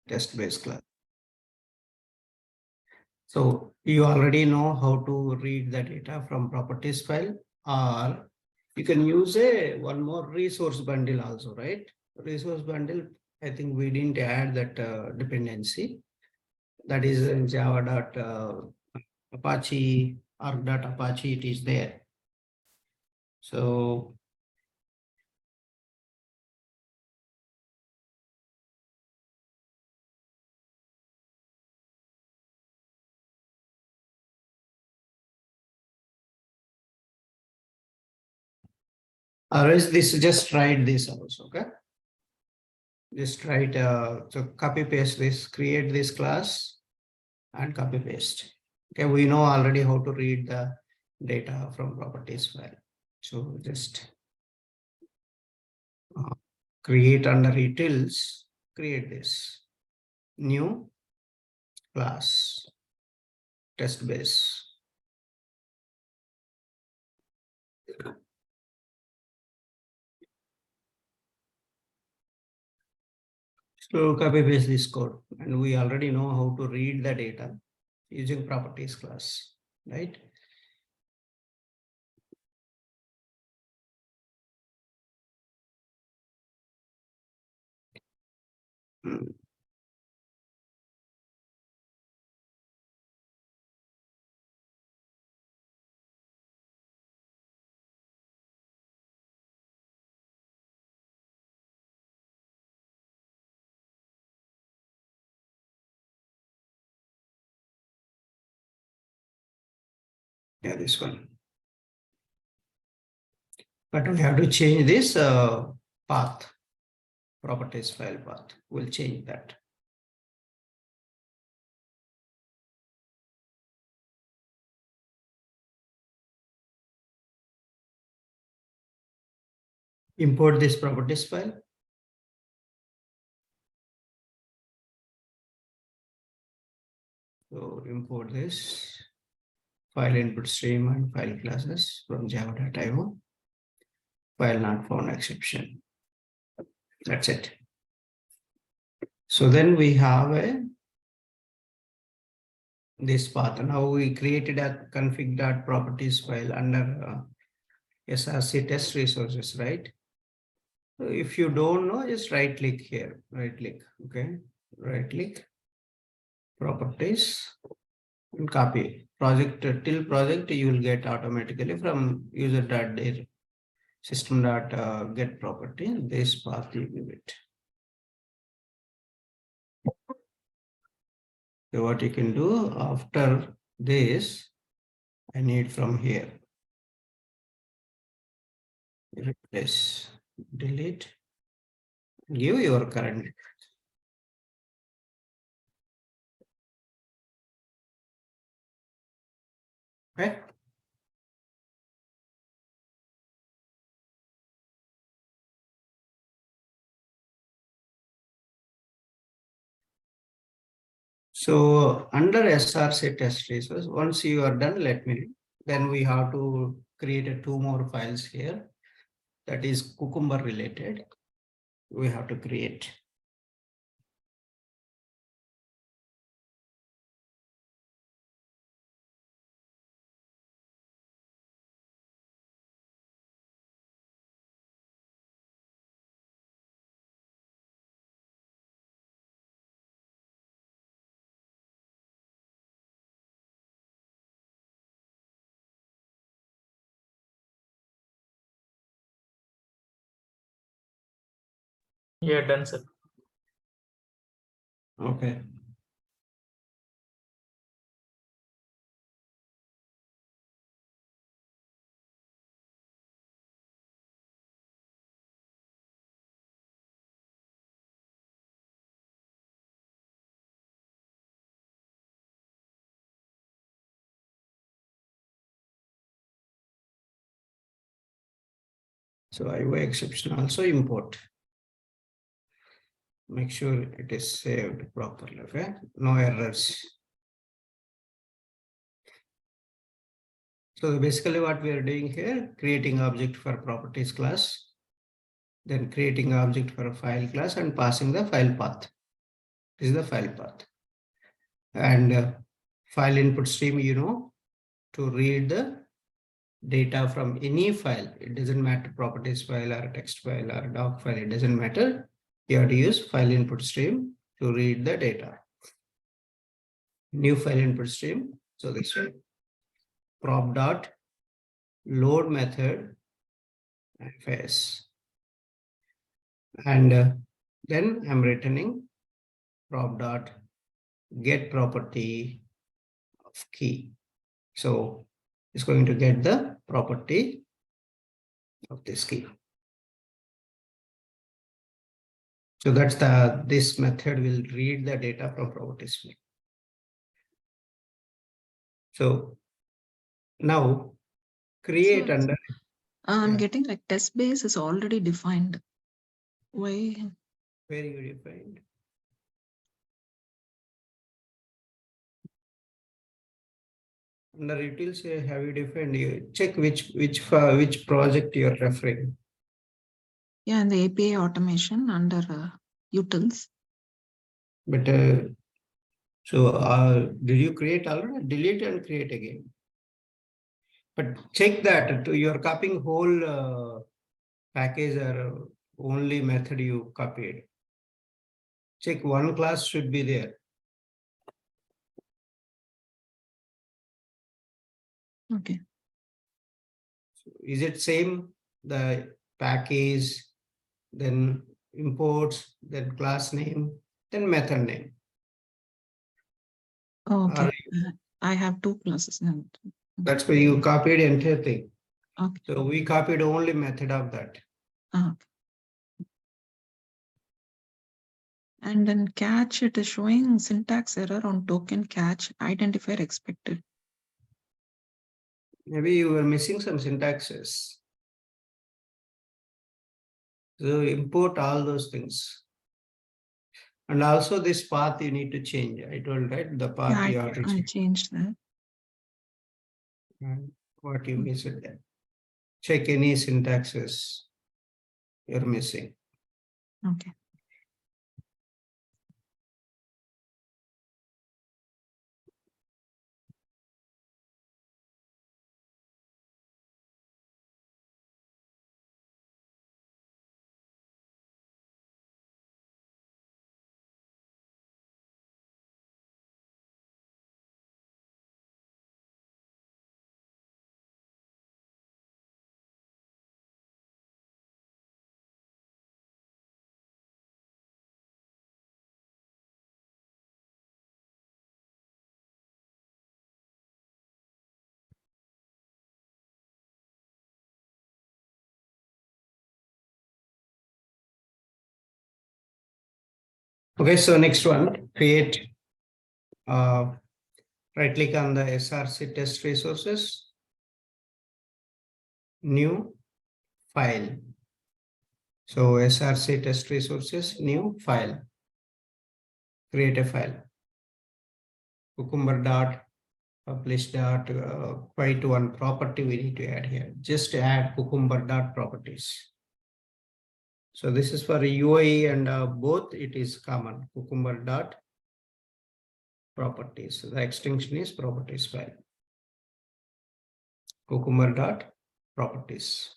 TestBase class. So you already know how to read the data from properties file, or you can use one more resource bundle also, right? Resource bundle, I think we didn't add that dependency. That is in Java.Apache, arg.apache, it is there. So otherwise, just write this also, okay? Just write, so copy paste this, create this class and copy paste. Okay, we know already how to read the data from properties file. So just create under utils, create this new class TestBase. So copy paste this code, and we already know how to read the data using properties class, right? Yeah, this one. But we have to change this path, properties file path. We'll change that. Import this properties file. So import this file input stream and file classes from java.io. File not found exception. That's it. So then we have this path. Now we created a config.properties file under SRC test resources, right? So if you don't know, just right click here, right click, okay? Right click, properties, and copy. Project till project you will get automatically from user.dir system.get property. This path you give it. So what you can do after this, I need from here. Replace, delete, give your current. Okay. So under SRC test resource, once you are done, let me know. Then we have to create two more files here. That is cucumber related. We have to create. Yeah, done, sir. Okay. So IO exception also import. Make sure it is saved properly, okay? No errors. So basically what we are doing here, creating object for properties class, then creating object for a file class and passing the file path. This is the file path. And file input stream, to read the data from any file. It doesn't matter properties file or text file or doc file. It doesn't matter. You have to use file input stream to read the data. New file input stream. So this way, prop dot load method fs, and then I'm returning prop dot get property of key. So it's going to get the property of this key. So that's this method will read the data from properties field. So now create So, under. I'm Yeah. getting like test base is already defined. Why? Very good, defined. Under utils, have you defined? You check which project you are referring. Yeah, in the API automation under utils. But did you create already? Delete and create again. But check that you're copying whole package or only method you copied. Check one class should be there. Okay. Is it same? The package, then imports, then class name, then method name. Okay. I have two classes now. That's why you copied entire thing. Okay. So we copied only method of that. Okay. And then catch, it is showing syntax error on token catch identifier expected. Maybe you were missing some syntaxes. So import all those things. And also this path you need to change. I told, right? The path you have to I change. changed that. What you missed there. Check any syntaxes you're missing. Okay. Okay, so next one, create, right click on the SRC test resources, new file. So SRC test resources, new file, create a file. Cucumber.publish quite one property we need to add here. Just add cucumber.properties. So this is for UI and both it is common, cucumber.properties. So the extension is properties file. Cucumber.properties.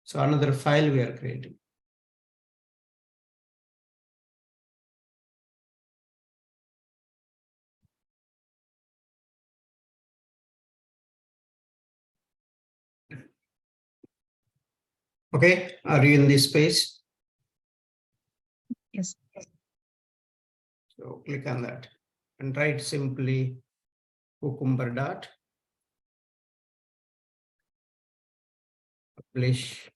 So another file we are creating. Okay, are you in this space? Yes. So click on that and write simply cucumber.publish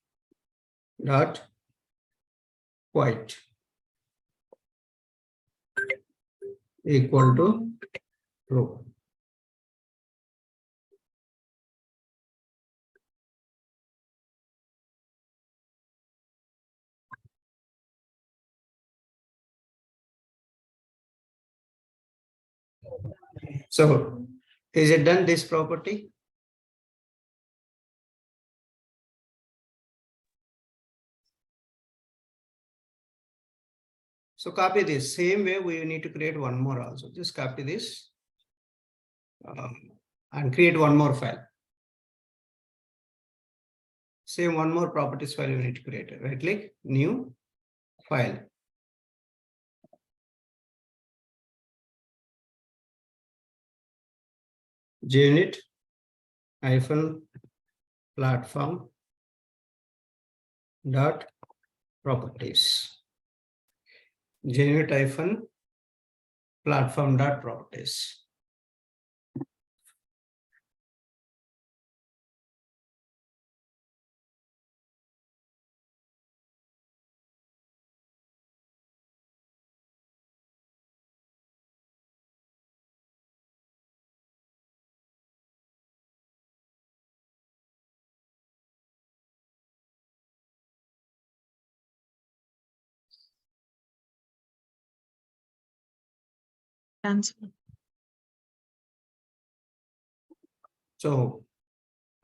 dot quite equal to true. So is it done this property? So copy this. Same way we need to create one more also. Just copy this and create one more file. Same one more properties file you need to create. Right click, new file. Junit-platform.properties. Junit-platform.properties. Cancel. So,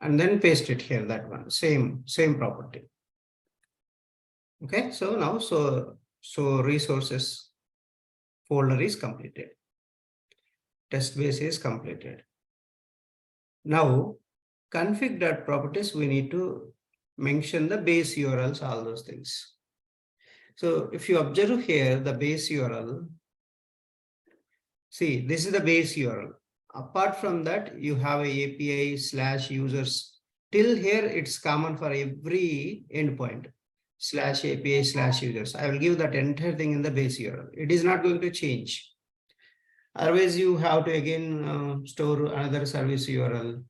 and then paste it here, that one, same property. Okay, so now, so resources folder is completed. TestBase is completed. Now, config.properties, we need to mention the base URLs, all those things. So if you observe here, the base URL, see, this is the base URL. Apart from that, you have a API/users. Till here, it's common for every endpoint /API/users. I will give that entire thing in the base URL. It is not going to change. Otherwise, you have to again store another service URL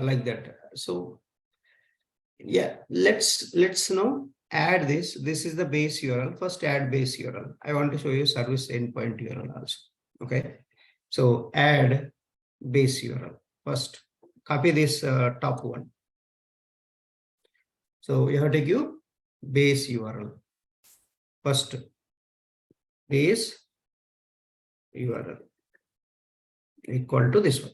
like that. So yeah, let's now add this. This is the base URL. First add base URL. I want to show you service endpoint URL also. Okay. So add base URL. First, copy this top one. So you have to give base URL. First, base URL equal to this one.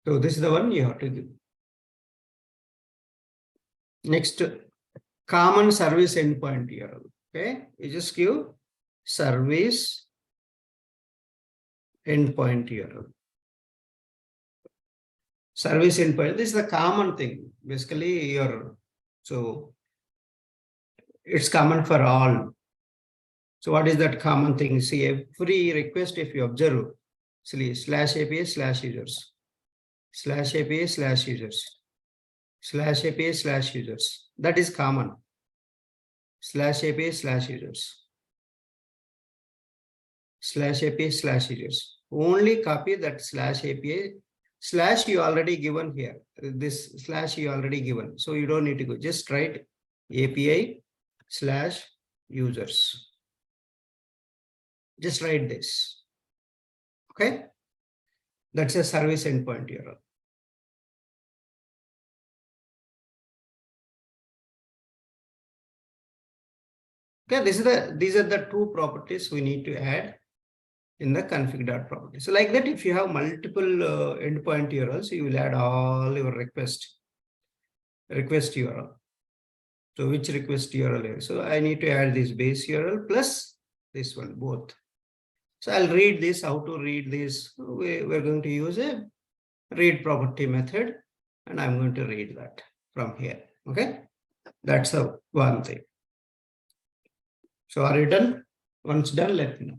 So this is the one you have to give. Next, common service endpoint URL. Okay, you just give service endpoint URL. Service endpoint, this is the common thing. Basically, so it's common for all. So what is that common thing? See, every request, if you observe, see, /API/users, /API/users, /API/users. That is common. /API/users, /API/users. Only copy that /API/ you already given here. This / you already given. So you don't need to go. Just write API/users. Just write this. Okay. That's a service endpoint URL. Okay, these are the two properties we need to add in the config.properties. So like that, if you have multiple endpoint URLs, you will add all your request URL. So which request URL? So I need to add this base URL plus this one, both. So I'll read this, how to read this. We're going to use a read property method, and I'm going to read that from here. Okay, that's the one thing. So are you done? Once done, let me know.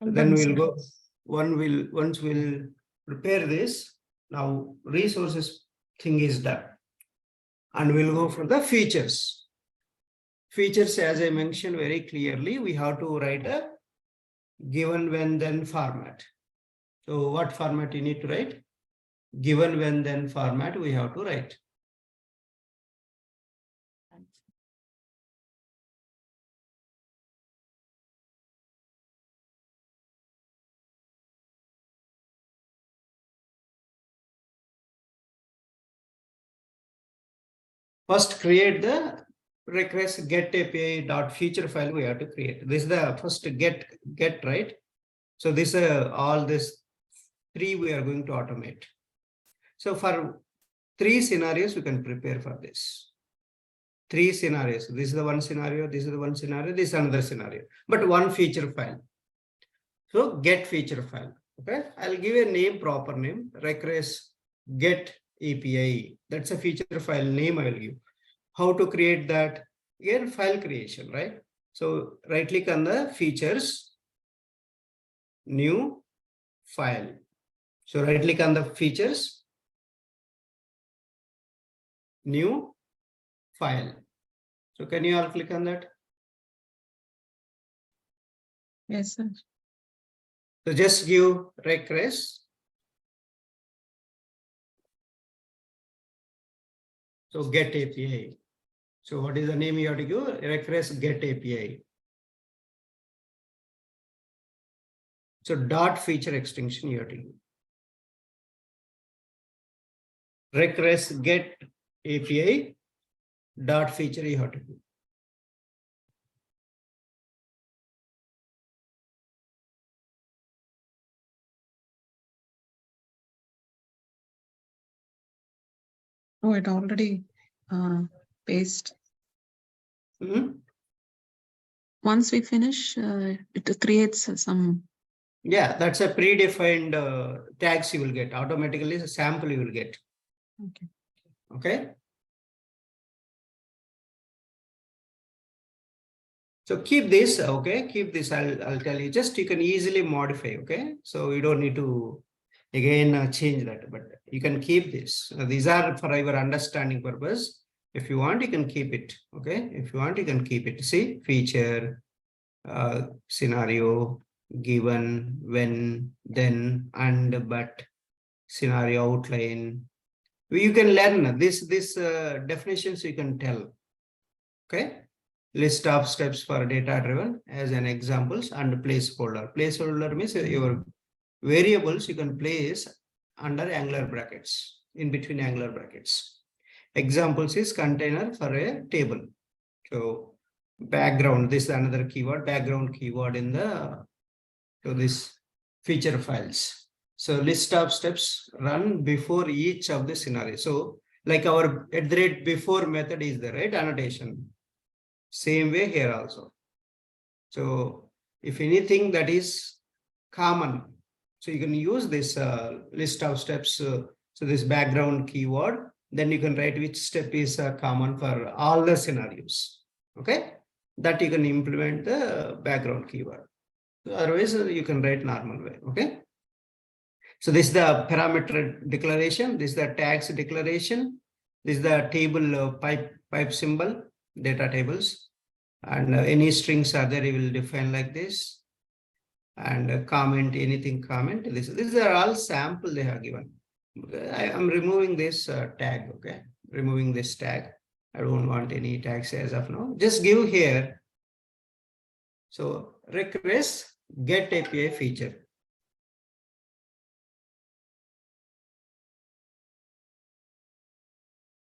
Then we'll go. Once we'll prepare this. Now resources thing is done, and we'll go for the features. Features, as I mentioned very clearly, we have to write a given when then format. So what format you need to write? Given when then format we have to write. First, create the request get API.feature file we have to create. This is the first get, right? So this all this three we are going to automate. So for 3 scenarios, we can prepare for this. three scenarios. This is the one scenario, this is the one scenario, this is another scenario, but one feature file. So get feature file. Okay, I'll give a name, proper name, request get API. That's a feature file name I will give. How to create that? Again, file creation, right? So right click on the features, new file. So right click on the features, new file. So can you all click on that? Yes, sir. So just give request. So get API. So what is the name you have to give? Request get API. So dot feature extension you have to give. Request get API dot feature you have to give. Oh, it already paste. Once we finish, it creates some. Yeah, that's a predefined tags you will get. Automatically, a sample you will get. Okay. Okay. So keep this, okay, keep this, I'll tell you, just you can easily modify, okay? So you don't need to, again, change that, but you can keep this. These are for your understanding purpose. If you want, you can keep it, okay? If you want, you can keep it. See, feature, scenario, given, when, then, and, but, scenario outline. You can learn this definitions you can tell, okay? List of steps for data driven as an examples and placeholder. Placeholder means your variables you can place under angular brackets, in between angular brackets. Examples is container for a table. So background, this is another keyword, background keyword in the, so this feature files. So list of steps run before each of the scenario. So like our @before method is the right annotation. Same way here also. So if anything that is common, so you can use this list of steps. So this background keyword, then you can write which step is common for all the scenarios. Okay, that you can implement the background keyword. Otherwise, you can write normal way. Okay. So this is the parameter declaration. This is the tags declaration. This is the table pipe symbol, data tables. And any strings are there, you will define like this. And comment, anything comment. These are all sample they have given. I am removing this tag, okay? Removing this tag. I don't want any tags as of now. Just give here. So request get API feature.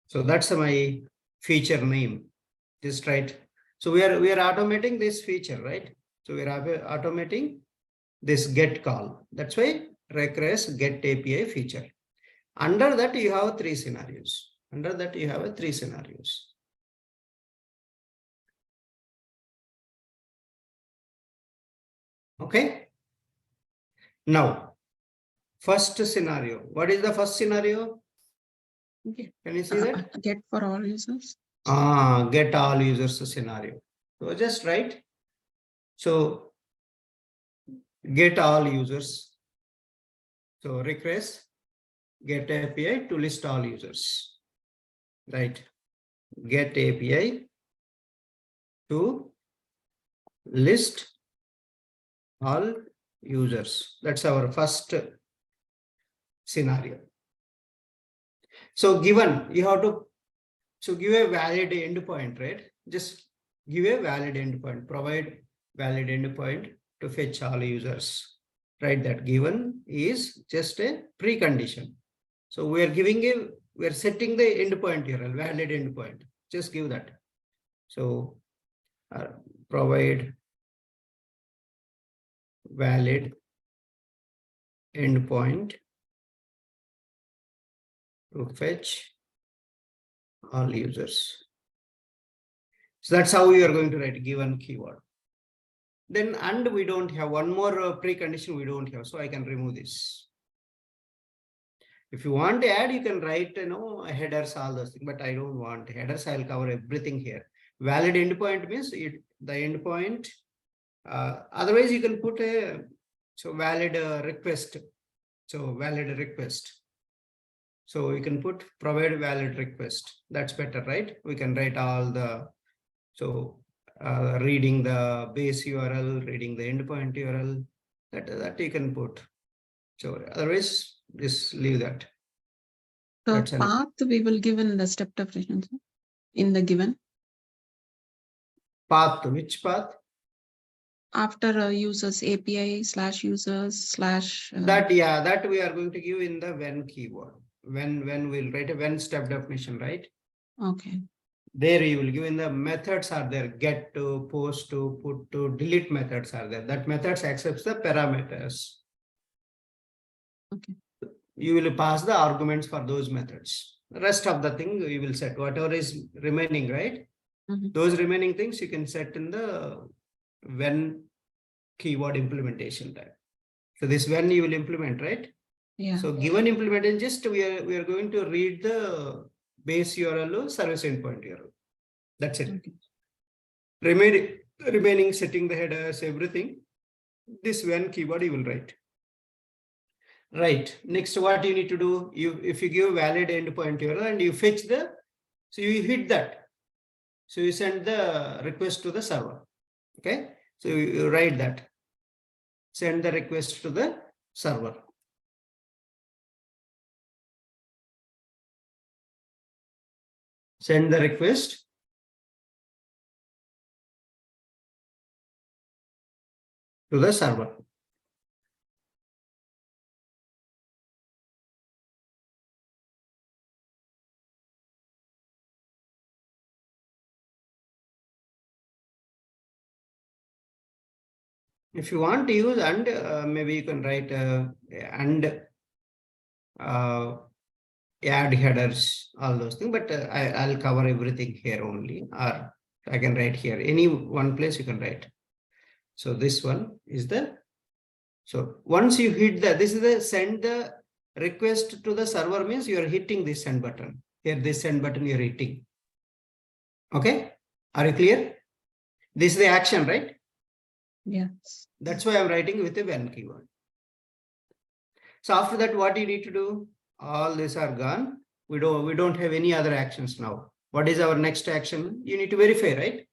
So that's my feature name. Just right. So we are automating this feature, right? So we are automating this get call. That's why request get API feature. Under that you have three scenarios. Under that you have three scenarios. Okay. Now, first scenario. What is the first scenario? Okay. Can you see that? Get for all users. Get all users scenario. So just write. So get all users. So request get API to list all users. Right. Get API to list all users. That's our first scenario. So given you have to, so give a valid endpoint, right? Just give a valid endpoint, provide valid endpoint to fetch all users, right? That given is just a precondition. So we are setting the endpoint here, a valid endpoint. Just give that. So provide valid endpoint to fetch all users. So that's how you are going to write given keyword. Then and we don't have one more precondition we don't have. So I can remove this. If you want to add, you can write, headers, all those things, but I don't want headers. I'll cover everything here. Valid endpoint means the endpoint. Otherwise, you can put a valid request. So valid request. So you can put provide valid request. That's better, right? We can write all the, reading the base URL, reading the endpoint URL, that you can put. So otherwise, just leave that. The That's path we will give in the step definition in the given. Path, which path? After users API / users / That we are going to give in the when keyword. When we'll write a when step definition, right? Okay. There you will give in the methods are there, get to, post to, put to, delete methods are there. That methods accepts the parameters. Okay. You will pass the arguments for those methods. The rest of the thing you will set whatever is remaining, right? Those remaining things you can set in the when keyword implementation type. So this when you will implement, right? Yeah. So given implementation, just we are going to read the base URL, service endpoint URL. That's it. Okay. Remaining setting the headers, everything. This when keyword you will write. Right. Next, what you need to do, if you give valid endpoint URL and you fetch so you hit that. So you send the request to the server. Okay. So you write that. Send the request to the server. Send the request to the server. If you want to use and, maybe you can write and add headers, all those things, but I'll cover everything here only, or I can write here. Any one place you can write. So this one is so once you hit this is the send the request to the server means you are hitting this send button. Here, this send button you're hitting. Okay. Are you clear? This is the action, right? Yes. That's why I'm writing with a when keyword. So after that, what you need to do? All these are gone. We don't have any other actions now. What is our next action? You need to verify, right?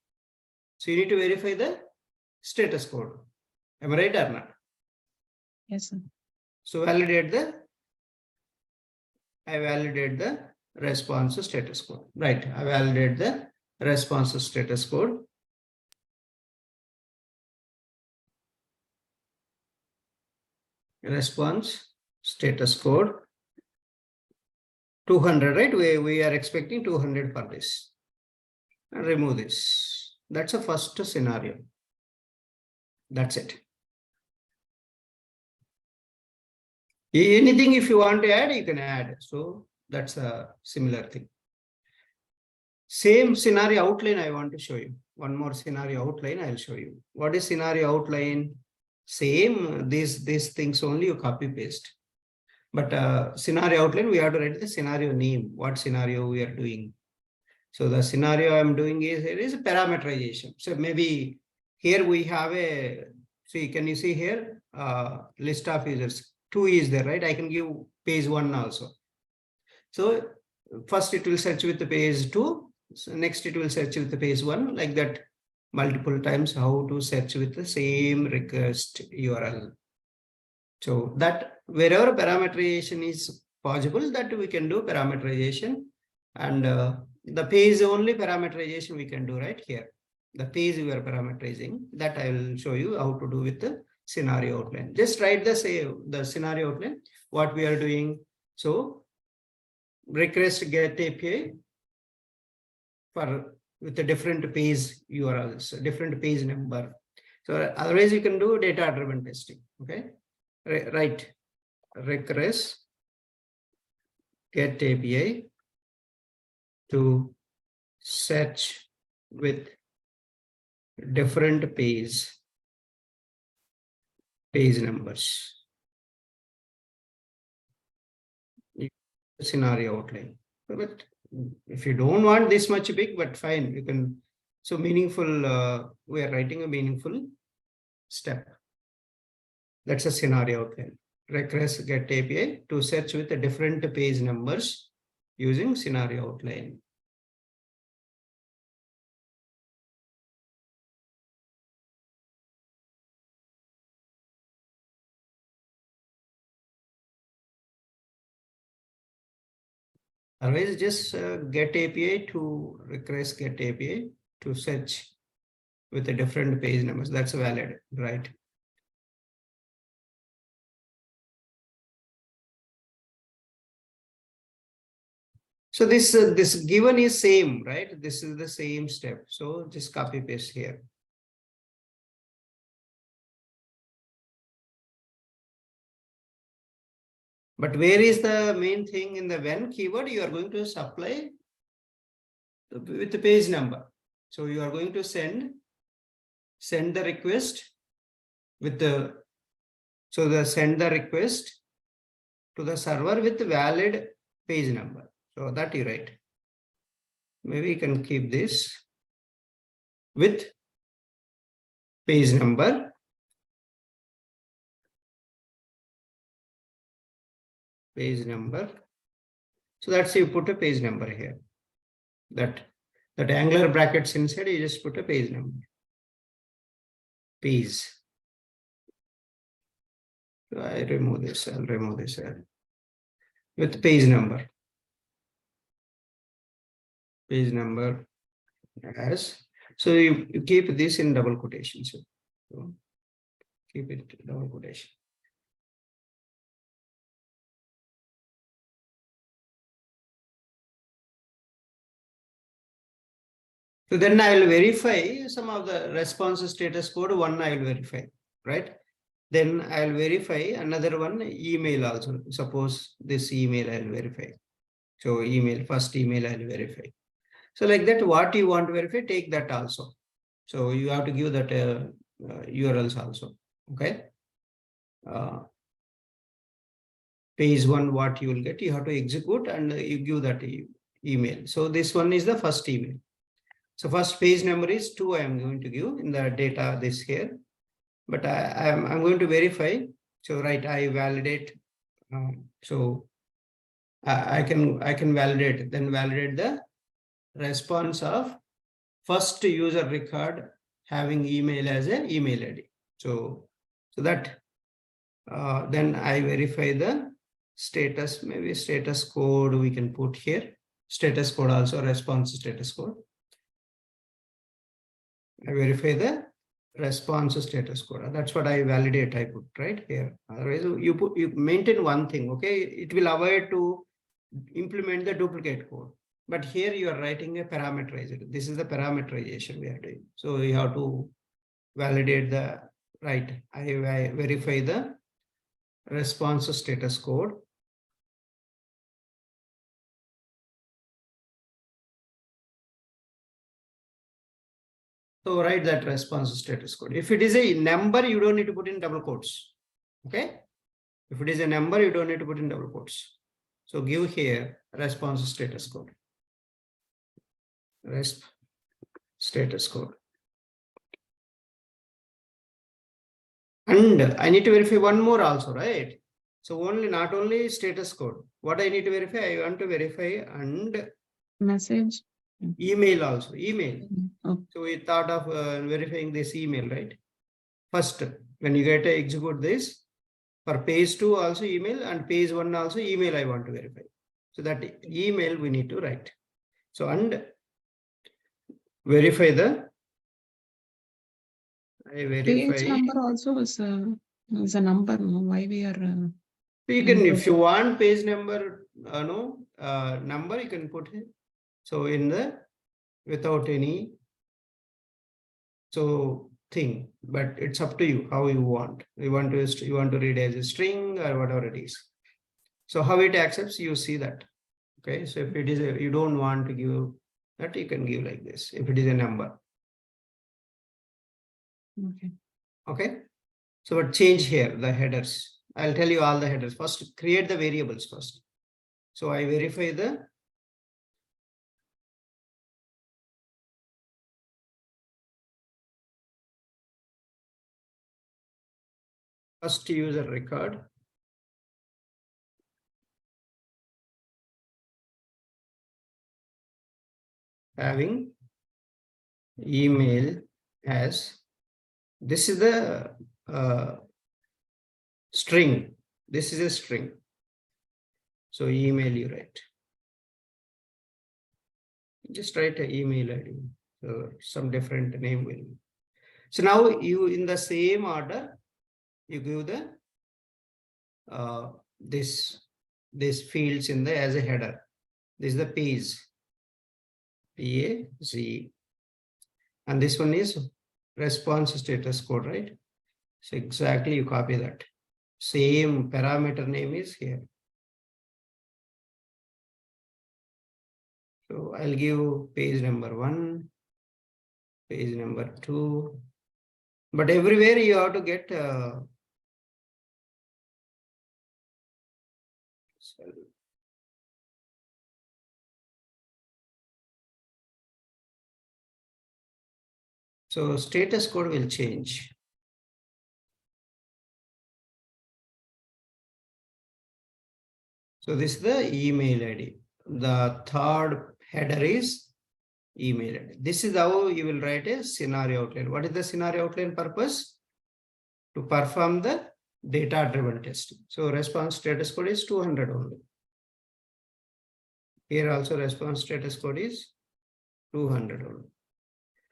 So you need to verify the status code. Am I right or not? Yes, sir. So I validate the response status code. Right. I validate the response status code. Response status code 200, right? We are expecting 200 for this. And remove this. That's a first scenario. That's it. Anything if you want to add, you can add. So that's a similar thing. Same scenario outline I want to show you. One more scenario outline I'll show you. What is scenario outline? Same, these things only you copy paste. But scenario outline, we have to write the scenario name, what scenario we are doing. So the scenario I'm doing is parameterization. So maybe here we have can you see here, list of users, 2 is there, right? I can give page 1 also. So first it will search with the page 2. So next it will search with the page 1, like that multiple times, how to search with the same request URL. So that wherever parameterization is possible, that we can do parameterization, and the page only parameterization we can do right here. The page we are parameterizing, that I will show you how to do with the scenario outline. Just write the scenario outline, what we are doing. So request get API with a different page URLs, different page number. So otherwise you can do data driven testing. Okay. Right. Request get API to search with different page numbers. Scenario outline. But if you don't want this much big, but fine, you can. So meaningful, we are writing a meaningful step. That's a scenario outline. Request get API to search with the different page numbers using scenario outline. Otherwise, just get API to request get API to search with the different page numbers. That's valid, right? So this given is same, right? This is the same step. So just copy paste here. But where is the main thing in the when keyword? You are going to supply with the page number. So you are going to send the request with the, so send the request to the server with valid page number. So that you write. Maybe you can keep this with page number. Page number. So that's you put a page number here. That angular brackets inside, you just put a page number. Page. So I remove this. I'll remove this here. With page number. Page number as. So you keep this in double quotations. So keep it double quotation. So then I will verify some of the response status code. One I will verify, right? Then I will verify another one, email also. Suppose this email I will verify. So email, first email I will verify. So like that, what you want to verify, take that also. So you have to give that URLs also, okay? Page one, what you will get, you have to execute and you give that email. So this one is the first email. So first page number is 2, I am going to give in the data this here. But I'm going to verify. So right, I validate. So I can validate, then validate the response of first user record having email as an email ID. So that then I verify the status, maybe status code we can put here. Status code also, response status code. I verify the response status code. That's what I validate, I put right here. Otherwise, you maintain one thing, okay? It will avoid to implement the duplicate code. But here you are writing a parameterizer. This is the parameterization we are doing. So you have to validate the right. I verify the response status code. So write that response status code. If it is a number, you don't need to put in double quotes. Okay. If it is a number, you don't need to put in double quotes. So give here response status code. Resp status code. And I need to verify one more also, right? So not only status code. What I need to verify, I want to verify and Message. email also. Email. Oh. So we thought of verifying this email, right? First, when you get to execute this, for page 2 also email and page 1 also email I want to verify. So that email we need to write. So and verify the. I verify. Page number also is a number. No? Why we are? You can, if you want page number, number you can put it. So in the without any thing, but it's up to you how you want. You want to read as a string or whatever it is. So how it accepts, you see that. Okay, so if it is you don't want to give that, you can give like this if it is a number. Okay. Okay. So but change here the headers. I'll tell you all the headers. First, create the variables first. So I verify the first user record. Having email as, this is the string. This is a string. So email you write. Just write an email ID. So some different name will. So now you in the same order, you give the this fields in the as a header. This is the page. PAZ. And this one is response status code, right? So exactly you copy that. Same parameter name is here. So I'll give page number 1, page number 2. But everywhere you have to get so status code will change. So this is the email ID. The third header is email ID. This is how you will write a scenario outline. What is the scenario outline purpose? To perform the data-driven testing. So response status code is 200 only. Here also response status code is 200 only.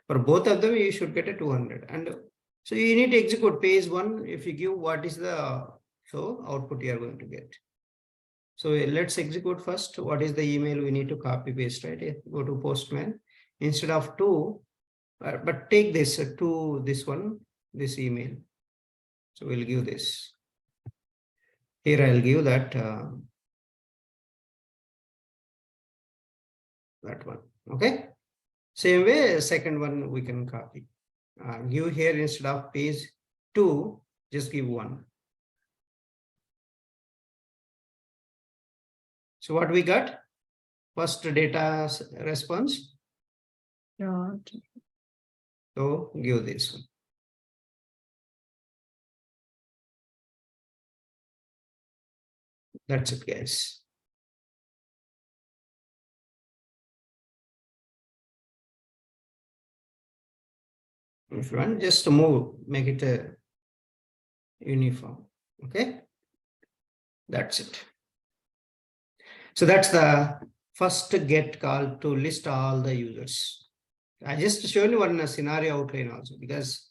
For both of them, you should get a 200. And so you need to execute page 1. If you give what is the so output you are going to get. So let's execute first. What is the email we need to copy paste, right? Go to Postman. Instead of 2, but take this to this one, this email. So we'll give this. Here I'll give that that one. Okay. Same way, second one we can copy. Give here instead of page 2, just give 1. So what we got? First data response. Yeah. So give this one. That's it, guys. If you want, just move, make it a uniform. Okay. That's it. So that's the first get call to list all the users. I just showed you one scenario outline also, because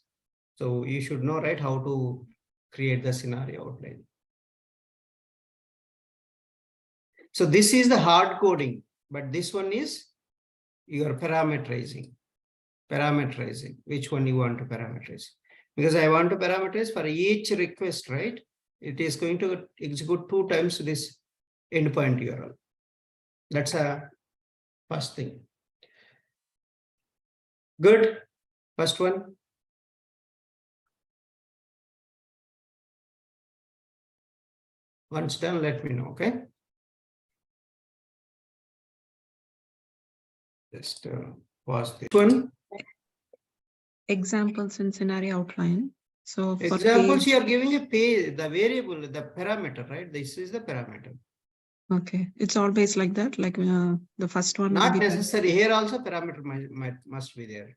so you should know, right, how to create the scenario outline. So this is the hard coding, but this one is your parameterizing. Which one you want to parameterize? Because I want to parameterize for each request, right? It is going to execute 2 times this endpoint URL. That's a first thing. Good. First one. Once done, let me know, okay? Just pause this one. Examples in scenario outline. So for Examples, page, you are giving a page, the variable, the parameter, right? This is the parameter. okay, it's always like that. Like the first one will Not be necessary. Here also parameter must be there.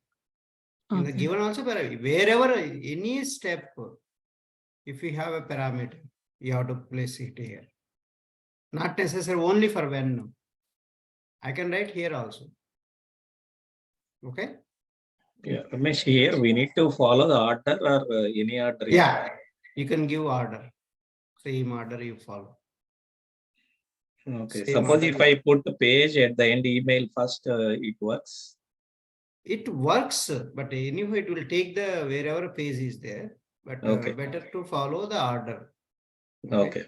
In the okay. given also parameter. Wherever any step, if you have a parameter, you have to place it here. Not necessary only for when. I can write here also. Okay. Yeah, Ramesh, here we need to follow the order or any order. Yeah, you can give order. Same order you follow. Okay. Same Suppose order. if I put the page at the end email first, it works. It works, but anyway, it will take the wherever page is there. But Okay. better to follow the order. Okay.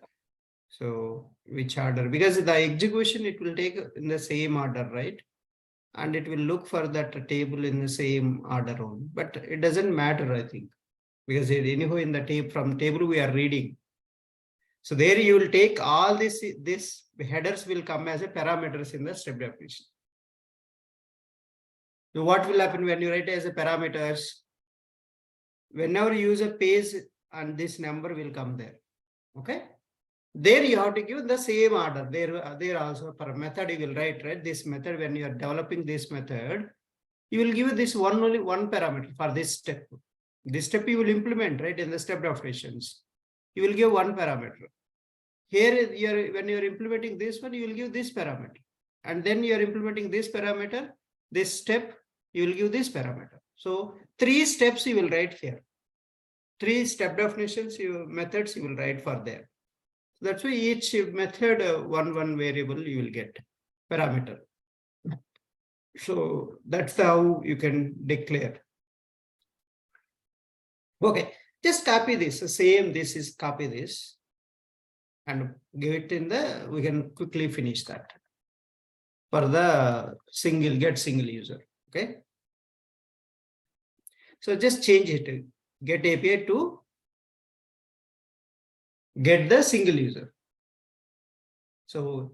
So which order? Because the execution it will take in the same order, right? And it will look for that table in the same order only. But it doesn't matter, I think. because anyhow in the table, from table we are reading. So there you will take all this headers will come as a parameters in the step definition. So what will happen when you write as a parameters? Whenever user pays and this number will come there. Okay. There you have to give the same order. There also per method you will write, right? This method, when you are developing this method, you will give this only one parameter for this step. This step you will implement, right? In the step definitions, you will give one parameter. Here, when you are implementing this one, you will give this parameter. And then you are implementing this parameter, this step, you will give this parameter. So 3 steps you will write here. 3 step definitions, methods you will write for there. So that's why each method, one variable you will get parameter. So that's how you can declare. Okay, just copy this. Same, this is copy this and give it in the, we can quickly finish that for the get single user. Okay. So just change it to get API to get the single user. So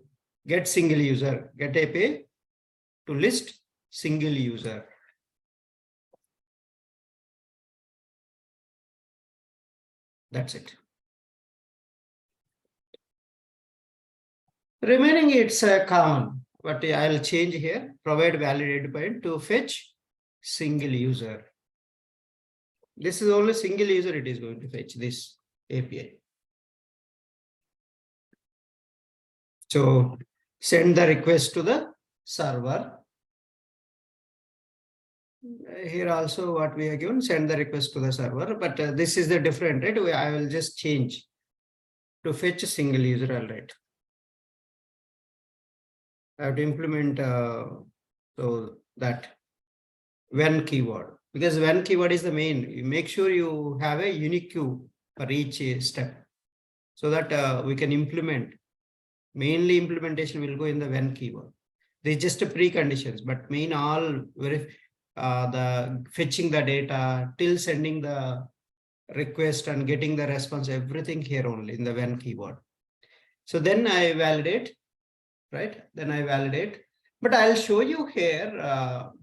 get single user, get API to list single user. That's it. Remaining it's common, but I'll change here. Provide valid endpoint to fetch single user. This is only single user it is going to fetch this API. So send the request to the server. Here also what we are given, send the request to the server, but this is the different, right? I will just change to fetch a single user, all right. I have to implement so that when keyword, because when keyword is the main. You make sure you have a unique queue for each step so that we can implement. Mainly implementation will go in the when keyword. They just a preconditions, but main all the fetching the data till sending the request and getting the response, everything here only in the when keyword. So then I validate, right? Then I validate, but I'll show you here.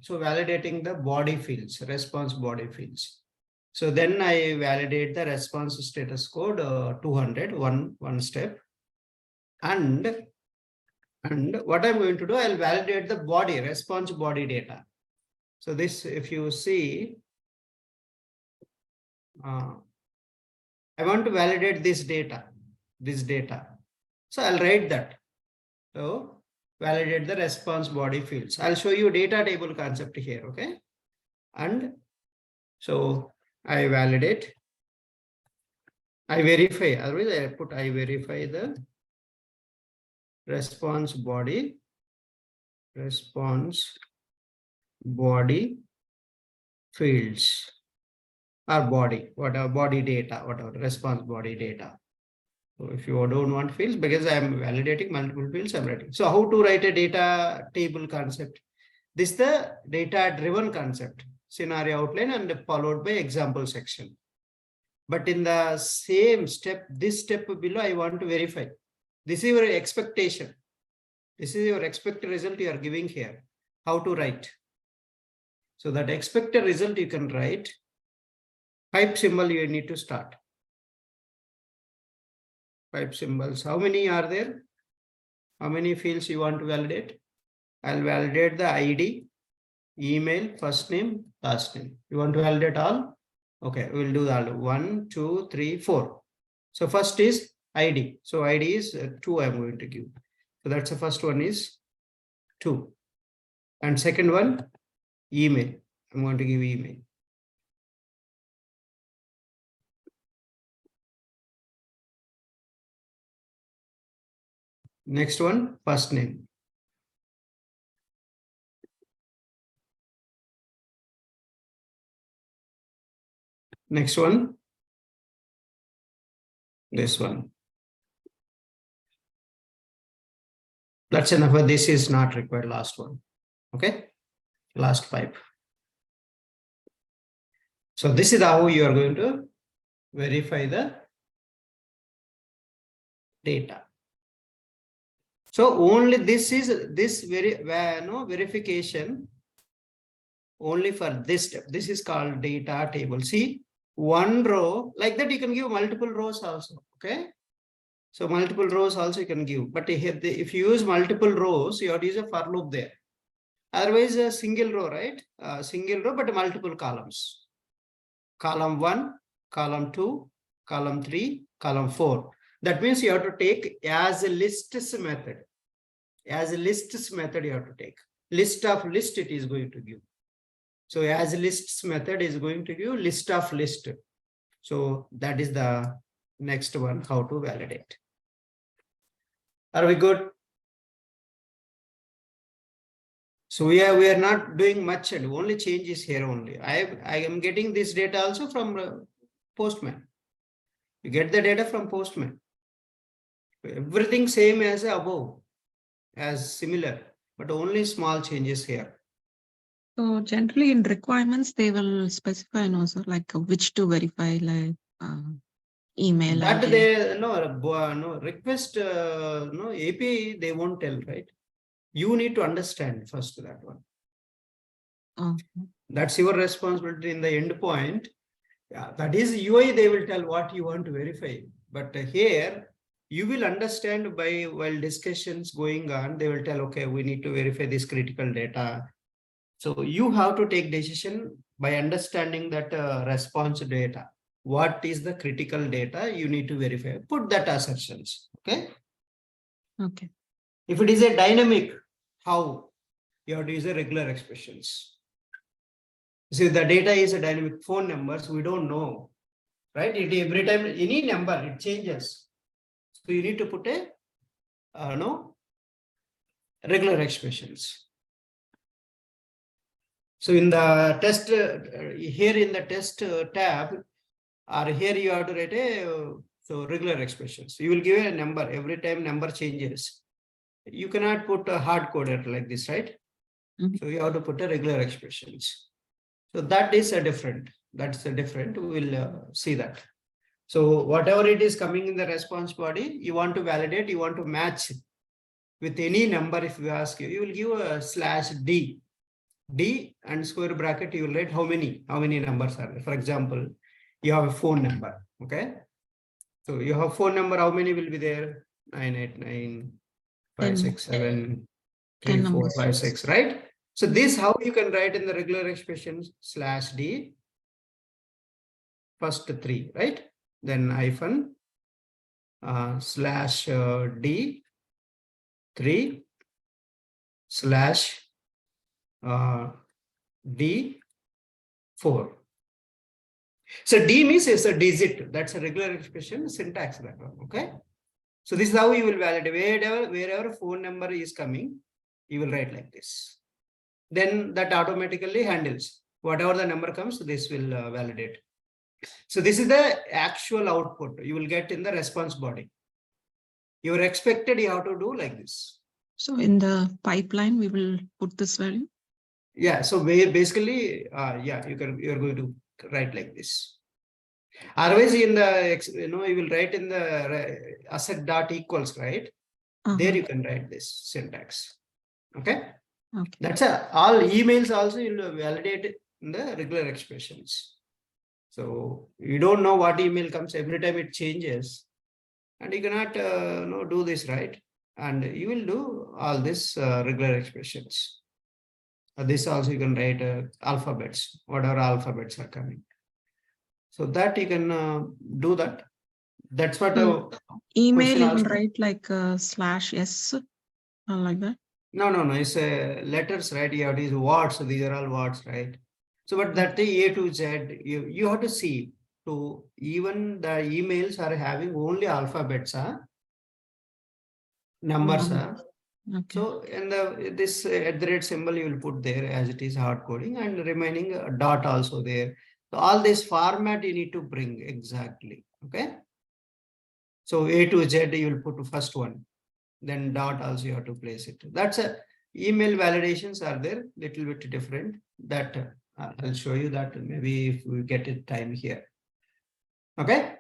So validating the body fields, response body fields. So then I validate the response status code 200, one step. And what I'm going to do, I'll validate the body, response body data. So this, if you see, I want to validate this data. So I'll write that. So validate the response body fields. I'll show you data table concept here, okay? And so I validate, I verify, otherwise I put I verify the response body fields or body, whatever body data, whatever response body data. So if you don't want fields, because I'm validating multiple fields, I'm writing. So how to write a data table concept? This is the data driven concept, scenario outline and followed by example section. But in the same step, this step below, I want to verify. This is your expectation. This is your expected result you are giving here. How to write? So that expected result you can write. Pipe symbol you need to start. Pipe symbols. How many are there? How many fields you want to validate? I'll validate the ID, email, first name, last name. You want to validate all? Okay, we'll do all. 1, 2, 3, 4. So first is ID. So ID is 2 I'm going to give. So that's the first one is 2. And second one, email. I'm going to give email. Next one, first name. Next one, this one. That's enough. This is not required. Last one. Okay. Last pipe. So this is how you are going to verify the data. So only this verification only for this step. This is called data table. See, one row like that, you can give multiple rows also. Okay. So multiple rows also you can give, but here if you use multiple rows, you have to use a for loop there. Otherwise, a single row, right? Single row, but multiple columns. Column 1, column 2, column 3, column 4. That means you have to take as a lists method. As a lists method, you have to take. List of list it is going to give. So as a lists method is going to give list of list. So that is the next one, how to validate. Are we good? So we are not doing much, and only change is here only. I am getting this data also from Postman. You get the data from Postman. Everything same as above, as similar, but only small changes here. So generally in requirements, they will specify also like which to verify, like email That ID. they no request no API they won't tell, right? You need to understand first that one. Oh. That's your responsibility in the endpoint. Yeah, that is UI. They will tell what you want to verify, but here you will understand by while discussions going on. They will tell, okay, we need to verify this critical data. So you have to take decision by understanding that response data. What is the critical data you need to verify? Put that assertions. Okay. Okay. If it is a dynamic, how you have to use a regular expressions. See, the data is a dynamic phone numbers. We don't know, right? It every time any number it changes. So you need to put a regular expressions. So in the test here in the test tab, or here you have to write a so regular expressions. You will give a number every time number changes. You cannot put a hard coded like this, right? Mm-hmm. So you have to put a regular expressions. So that is a different. That's a different. We will see that. So whatever it is coming in the response body, you want to validate. You want to match with any number. If we ask you, you will give a /d. D and square bracket, you will write how many numbers are there. For example, you have a phone number. Okay. So you have phone number, how many will be there? 989 567 3 4 5 6, right? So this how you can write in the regular expressions /d first 3, right? Then hyphen /d 3 /d 4. So D means is a digit. That's a regular expression syntax that one. Okay. So this is how you will validate. Wherever phone number is coming, you will write like this. Then that automatically handles whatever the number comes. This will validate. So this is the actual output you will get in the response body. You are expected. You have to do like this. So in the pipeline, we will put this value. Yeah. So basically, yeah, you're going to write like this. Otherwise, in the you will write in the asset dot equals, right? There you can write this syntax. Okay. Okay. That's all emails also you will validate in the regular expressions. So you don't know what email comes every time it changes, and you cannot do this, right? And you will do all this regular expressions. This also you can write alphabets, whatever alphabets are coming. So that you can do that. That's what email you will write like /s like that. No. It's letters, right? You have these words. So these are all words, right? So, but that the A to Z, you have to see. So even the emails are having only alphabets, numbers. Okay. So in this @ symbol you will put there as it is hard coding, and remaining dot also there. So all this format you need to bring exactly. Okay. So A to Z you will put first one, then dot also you have to place it. That's a email validations are there, little bit different. That I'll show you that maybe if we get it time here. Okay.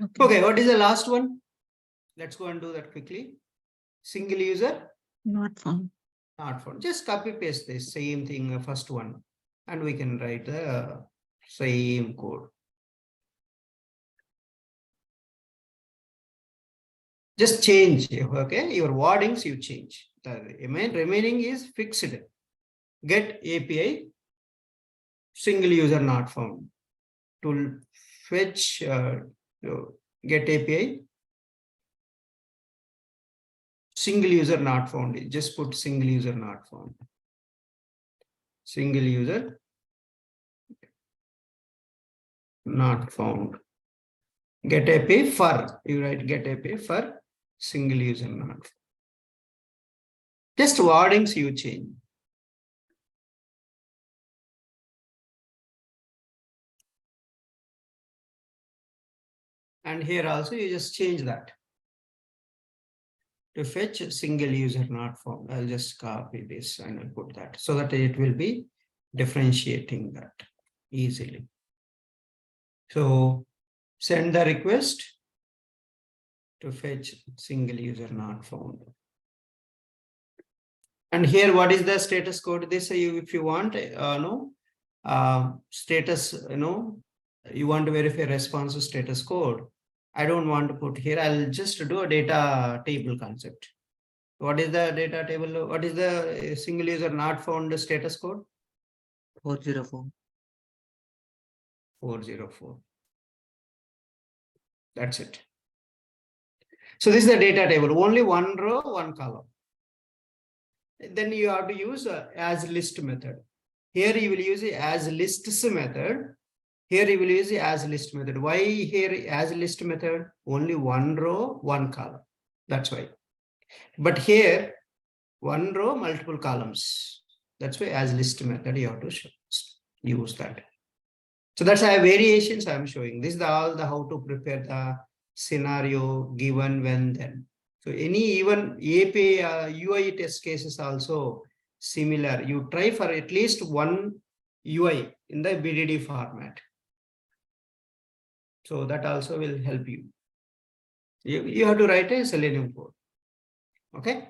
Okay. Okay. What is the last one? Let's go and do that quickly. Single user Not found. not found. Just copy paste this same thing, first one, and we can write the same code. Just change, okay? Your wordings you change. The remaining is fixed. Get API, single user not found. To fetch get API, single user not found. Just put single user not found. Single user not found. Get API for, you write get API for single user not found. Just wordings you change. And here also you just change that. To fetch single user not found. I'll just copy this and I'll put that so that it will be differentiating that easily. So send the request to fetch single user not found. And here, what is the status code? This if you want, status, you want to verify response status code. I don't want to put here. I'll just do a data table concept. What is the data table? What is the single user not found status code? 404. 404. That's it. So this is the data table. Only one row, one column. Then you have to use as list method. Here you will use the as lists method. Here you will use the as list method. Why here as list method? Only one row, one column. That's why. But here, one row, multiple columns. That's why as list method you have to use that. So that's a variations I'm showing. This is all the how to prepare the scenario given when then. So any even API UI test cases also similar. You try for at least one UI in the BDD format. So that also will help you. You have to write a Selenium code. Okay.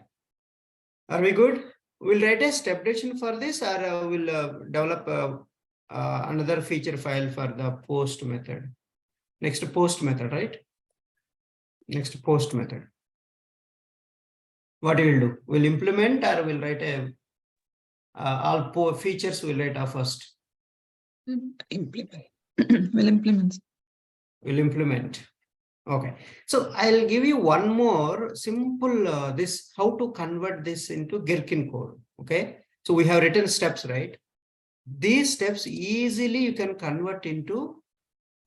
Are we good? We'll write a step definition for this, or we'll develop another feature file for the post method. Next post method, right? Next post method. What we will do? We'll implement, or we'll write a all features we'll write first. Implement. We'll implement. We'll implement. Okay. So I'll give you one more simple this how to convert this into Gherkin code. Okay. So we have written steps, right? These steps easily you can convert into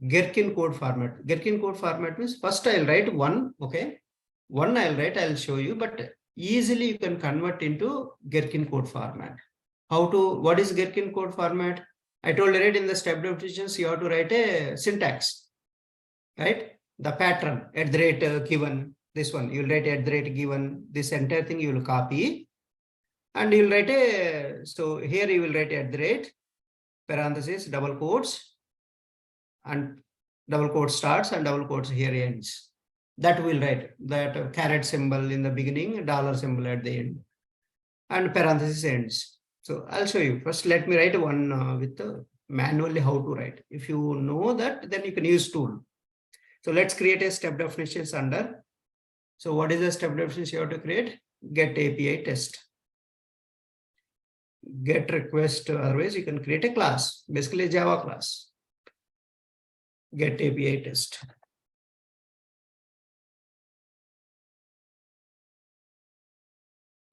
Gherkin code format. Gherkin code format means first I'll write one. Okay. One I'll write, I'll show you, but easily you can convert into Gherkin code format. How to, what is Gherkin code format? I told you right in the step definitions, you have to write a syntax, right? The pattern at the rate given, this one, you'll write at the rate given, this entire thing you will copy and you'll write a, so here you will write at the rate, parenthesis, double quotes, and double quote starts and double quotes here ends. That will write that caret symbol in the beginning, dollar symbol at the end, and parenthesis ends. So I'll show you. First, let me write one with manually how to write. If you know that, then you can use tool. So let's create a step definitions under. So what is the step definition you have to create? Get API test. Get request, otherwise you can create a class, basically a Java class. Get API test.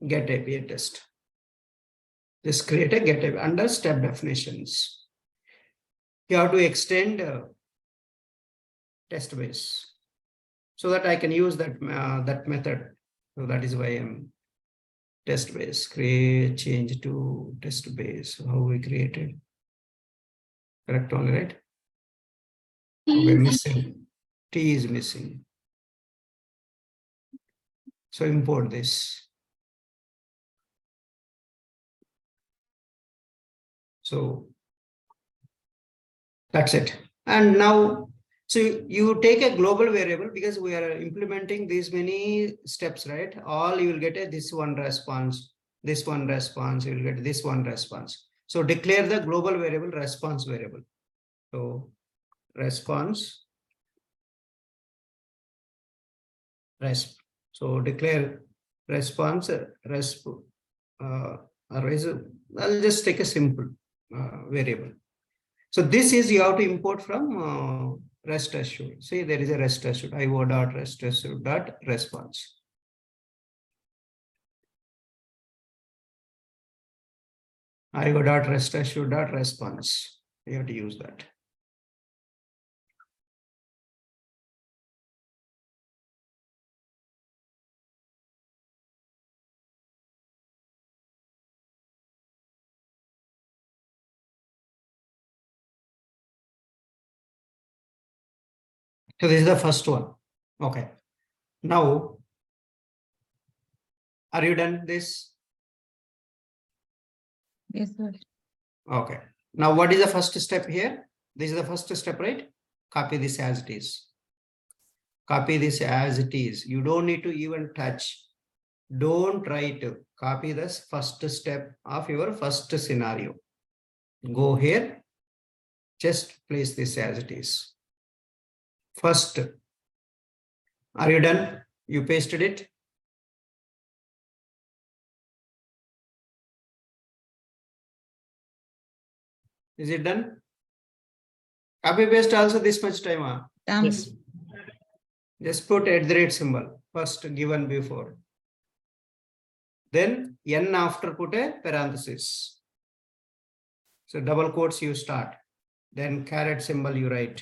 Get API test. Just create a get API under step definitions. You have to extend TestBase so that I can use that that method. So that is why I'm TestBase. Create change to TestBase. How we created. Correct only, right? Okay, missing. T is missing. So import this. So that's it. And now So you take a global variable because we are implementing these many steps, right? All you will get a this one response, this one response, you will get this one response. So declare the global variable response variable. So response resp. So declare response I'll just take a simple variable. So this is you have to import from RestAssured. See, there is a RestAssured io.RestAssured.response. io.RestAssured.response. You have to use that. So this is the first one. Okay. Now, are you done with this? Yes, sir. Okay. Now, what is the first step here? This is the first step, right? Copy this as it is. Copy this as it is. You don't need to even touch. Don't try to copy this first step of your first scenario. Go here. Just place this as it is. First. Are you done? You pasted it? Is it done? Copy paste also this much time. Yes. Just put @ symbol first given before. Then n after put a parenthesis. So double quotes you start. Then caret symbol you write.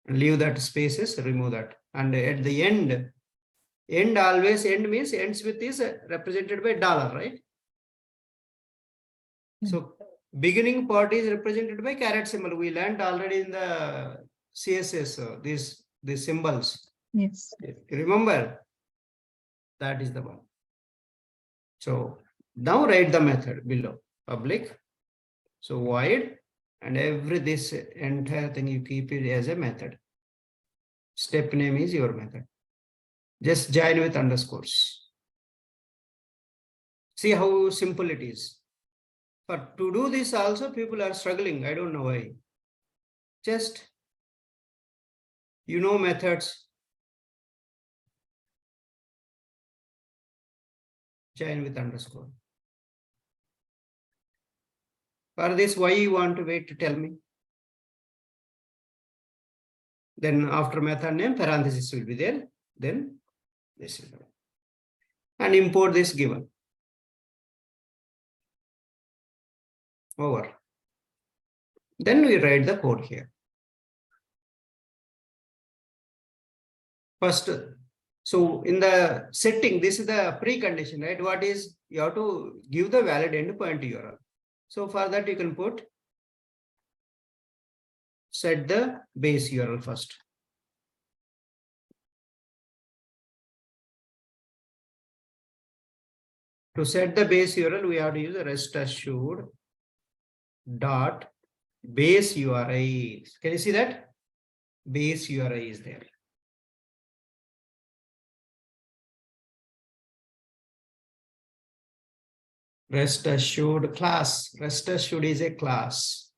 Leave that spaces, remove that. And at the end always end means ends with is represented by $, right? So beginning part is represented by caret symbol. We learned already in the CSS, these symbols. Yes. Remember, that is the one. So now write the method below, public. So void, and this entire thing you keep it as a method. Step name is your method. Just join with underscores. See how simple it is. But to do this also people are struggling. I don't know why. Just, methods. Join with underscore. For this, why you want to wait to tell me? Then after method name, parenthesis will be there. Then this is the one. And import this given. Over. Then we write the code here. First, so in the setting, this is the precondition, right? What is, you have to give the valid endpoint URL. So for that, you can put set the base URL first. To set the base URL, we have to use a RestAssured dot base URI. Can you see that? Base URI is there. RestAssured class. RestAssured is a class.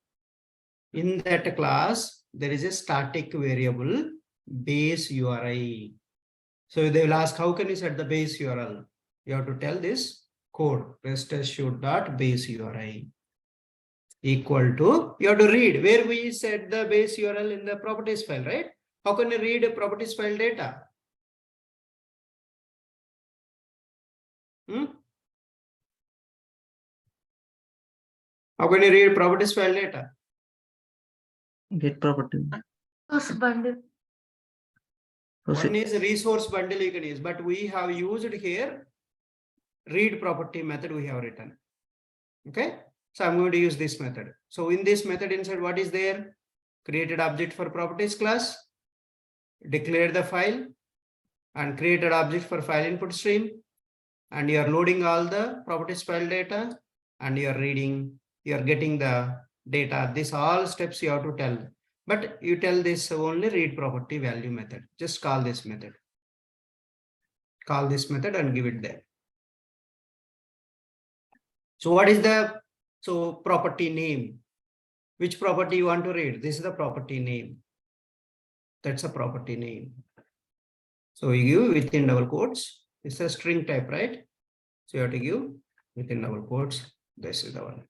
In that class, there is a static variable base URI. So they will ask, how can you set the base URL? You have to tell this code RestAssured dot base URI equal to, you have to read where we set the base URL in the properties file, right? How can you read a properties file data? How can you read properties file data? Get property. Bundle. One is resource bundle you can use, but we have used here read property method we have written. Okay, so I'm going to use this method. So in this method inside, what is there? Created object for properties class, declared the file, and created object for file input stream, and you are loading all the properties file data, and you are reading, you are getting the data. These all steps you have to tell. But you tell this only read property value method. Just call this method. Call this method and give it there. So what is the property name? Which property you want to read? This is the property name. That's a property name. So you give within double quotes. It's a string type, right? So you have to give within double quotes. This is the one.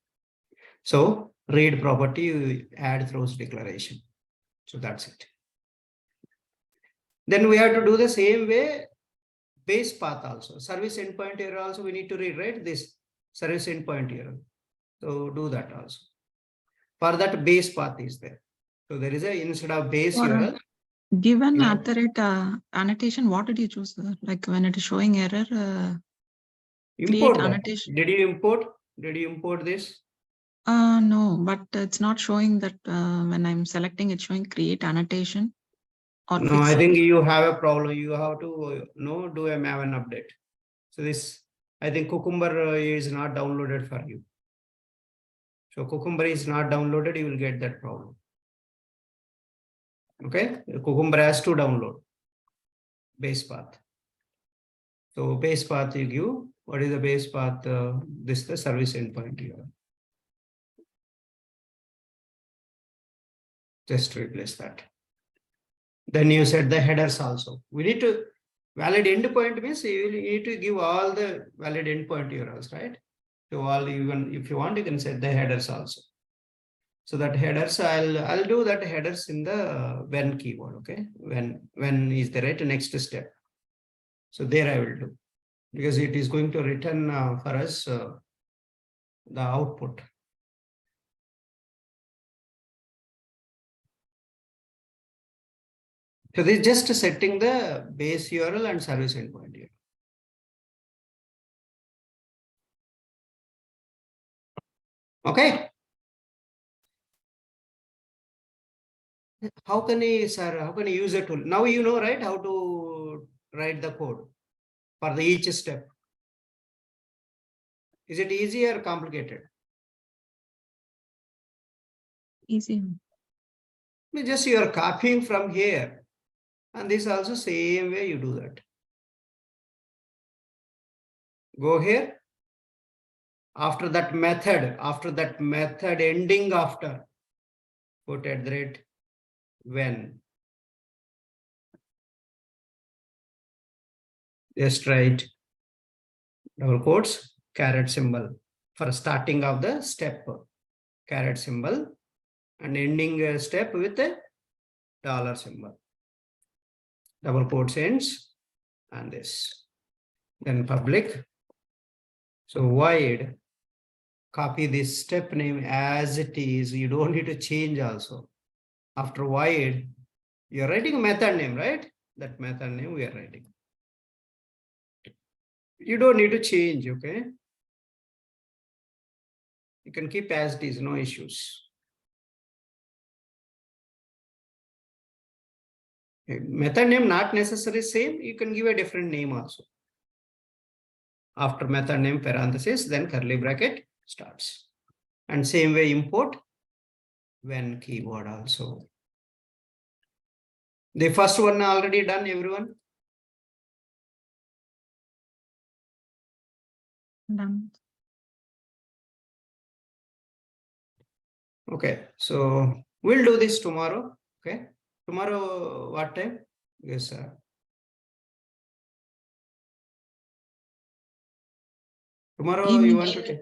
So read property, you add throws declaration. So that's it. Then we have to do the same way base path also. Service endpoint error also we need to rewrite this service endpoint error. So do that also. For that base path is there. So there is a instead of base For URL. given Yeah. at the rate annotation, what did you choose? Like when it is showing error, Import create that. annotation. Did you import? Did you import this? No, but it's not showing that when I'm selecting, it's showing create annotation. Or No, fix I think it. you have a problem. You have to do a Maven update. So this, I think Cucumber is not downloaded for you. So Cucumber is not downloaded, you will get that problem. Okay, Cucumber has to download base path. So base path you give. What is the base path? This is the service endpoint here. Just replace that. Then you set the headers also. We need to valid endpoint means you need to give all the valid endpoint URLs, right? So all, even if you want, you can set the headers also. So that headers, I'll do that headers in the when keyword. Okay, when is the right next step. So there I will do, because it is going to return for us the output. So this is just setting the base URL and service endpoint here. Okay. How can you, sir, how can you use a tool? Now you know, right, how to write the code for the each step. Is it easy or complicated? Easy. Just you are copying from here. And this also same way you do that. Go here. After that method ending after, put at the rate when. Just write double quotes, caret symbol for starting of the step, caret symbol, and ending a step with a dollar symbol. Double quotes ends and this. Then public. So void, copy this step name as it is. You don't need to change also. After void, you're writing a method name, right? That method name we are writing. You don't need to change, okay? You can keep as it is, no issues. Method name not necessarily same, you can give a different name also. After method name parenthesis, then curly bracket starts. And same way import when keyword also. The first one already done, everyone? Done. Okay, so we'll do this tomorrow. Okay, tomorrow what time? Yes, sir. Tomorrow Evening. you want to take?